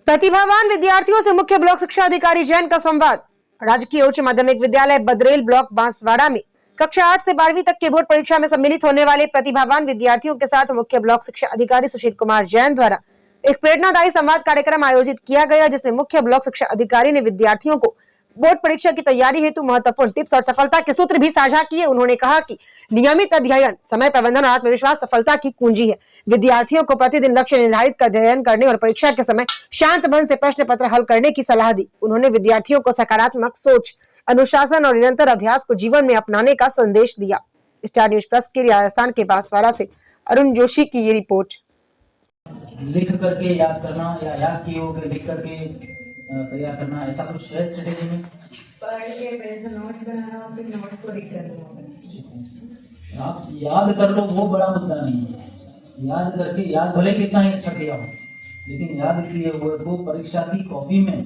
प्रतिभावान विद्यार्थियों से मुख्य ब्लॉक शिक्षा अधिकारी जैन का संवाद। राजकीय उच्च माध्यमिक विद्यालय बदरेल ब्लॉक बांसवाड़ा में कक्षा 8 से 12वीं तक की बोर्ड परीक्षा में सम्मिलित होने वाले प्रतिभावान विद्यार्थियों के साथ मुख्य ब्लॉक शिक्षा अधिकारी सुशील कुमार जैन द्वारा एक प्रेरणादायी संवाद कार्यक्रम आयोजित किया गया, जिसमें मुख्य ब्लॉक शिक्षा अधिकारी ने विद्यार्थियों को बोर्ड परीक्षा की तैयारी हेतु महत्वपूर्ण टिप्स और सफलता के सूत्र भी साझा किए। उन्होंने कहा कि नियमित अध्ययन, समय प्रबंधन और आत्मविश्वास सफलता की कुंजी है। विद्यार्थियों को प्रतिदिन लक्ष्य निर्धारित कर अध्ययन करने और परीक्षा के समय शांत मन से प्रश्न पत्र हल करने की सलाह दी। उन्होंने विद्यार्थियों को सकारात्मक सोच, अनुशासन और निरंतर अभ्यास को जीवन में अपनाने का संदेश दिया। स्टार न्यूज प्लस के लिए राजस्थान के बांसवाड़ा से अरुण जोशी की ये रिपोर्ट। लिख करके याद करना या याद किए होकर लिख करके तैयार करना, ऐसा कुछ है स्ट्रेटेजी में? पढ़ के पहले तो नोट्स बनाना और फिर नोट्स को रीड करना। आप याद कर लो, वो बड़ा मुद्दा नहीं है। याद करके, याद भले कितना ही अच्छा किया हो, लेकिन याद किए हुए को परीक्षा की कॉपी में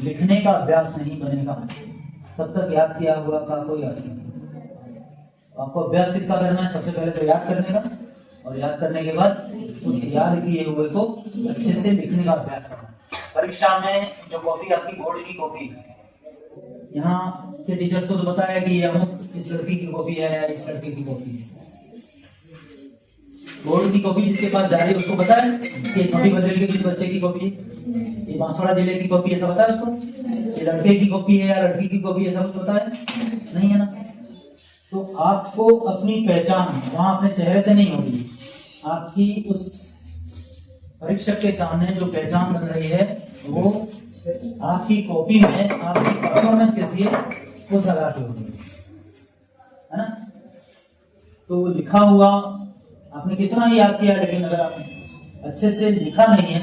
लिखने का अभ्यास नहीं बनेगा तब तक याद किया हुआ का कोई अर्थ नहीं। आपको अभ्यास किसका करना है? सबसे पहले तो याद करने का, और याद करने के बाद उस याद किए हुए को अच्छे से लिखने का अभ्यास करना। परीक्षा में जो कॉपी आपकी बोर्ड की कॉपी, यहाँ के टीचर्स को तो पता है कि ये इस लड़की की कॉपी है या इस लड़के की कॉपी है। बोर्ड की कॉपी जिसके पास जा रही है उसको पता है कि छोटी बदल के किस बच्चे की कॉपी है, ये बांसवाड़ा जिले की कॉपी, ऐसा पता है उसको? ये लड़के की कॉपी है या लड़की की कॉपी, ऐसा कुछ पता है? नहीं है ना। तो आपको अपनी पहचान वहां अपने चेहरे से नहीं होगी, आपकी उस परीक्षक के सामने जो पहचान बन रही है वो आपकी कॉपी में आपकी परफॉर्मेंस कैसी है वो सलाह की होगी, है ना। तो लिखा हुआ आपने कितना ही याद किया, लेकिन अगर आपने अच्छे से लिखा नहीं है,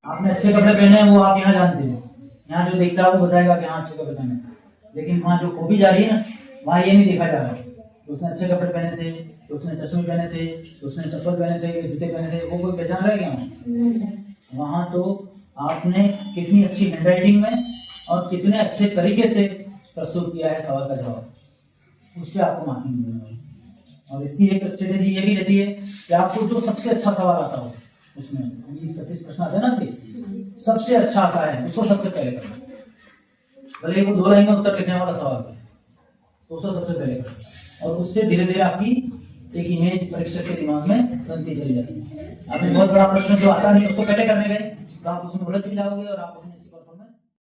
आपने अच्छे कपड़े पहने हैं वो आप यहाँ जानते हो, यहाँ जो देखता है वो बताएगा कि हाँ अच्छे कपड़े पहने, लेकिन वहां जो कॉपी जा रही है ना वहां ये नहीं देखा जा रहा तो उसने अच्छे कपड़े पहने थे, तो उसने चश्मे पहने थे, तो उसने चप्पल पहने थे, जूते पहने थे, वो कोई पहचान रहेगा वहां। तो आपने कितनी अच्छी हैंडराइटिंग में और कितने अच्छे तरीके से प्रस्तुत किया है सवाल का जवाब, उस पर आपको मार्किंग मिलेगा। और इसकी एक स्ट्रेटेजी ये भी रहती है कि आपको जो सबसे अच्छा सवाल आता हो, उसमें 20-25 प्रश्न आते हैं ना कि सबसे अच्छा आता है उसको सबसे पहले करना। भले वो 2 लाइन में उत्तर लिखने वाला सवाल है तो उसको सबसे पहले करना, और उससे धीरे धीरे आपकी एक इमेज परीक्षक के दिमाग में बनती चली जाती है। आपने बहुत बड़ा प्रश्न जो आता नहीं उसको पहले करने गए तो आप उसमें उलझ भी जाओगे और आप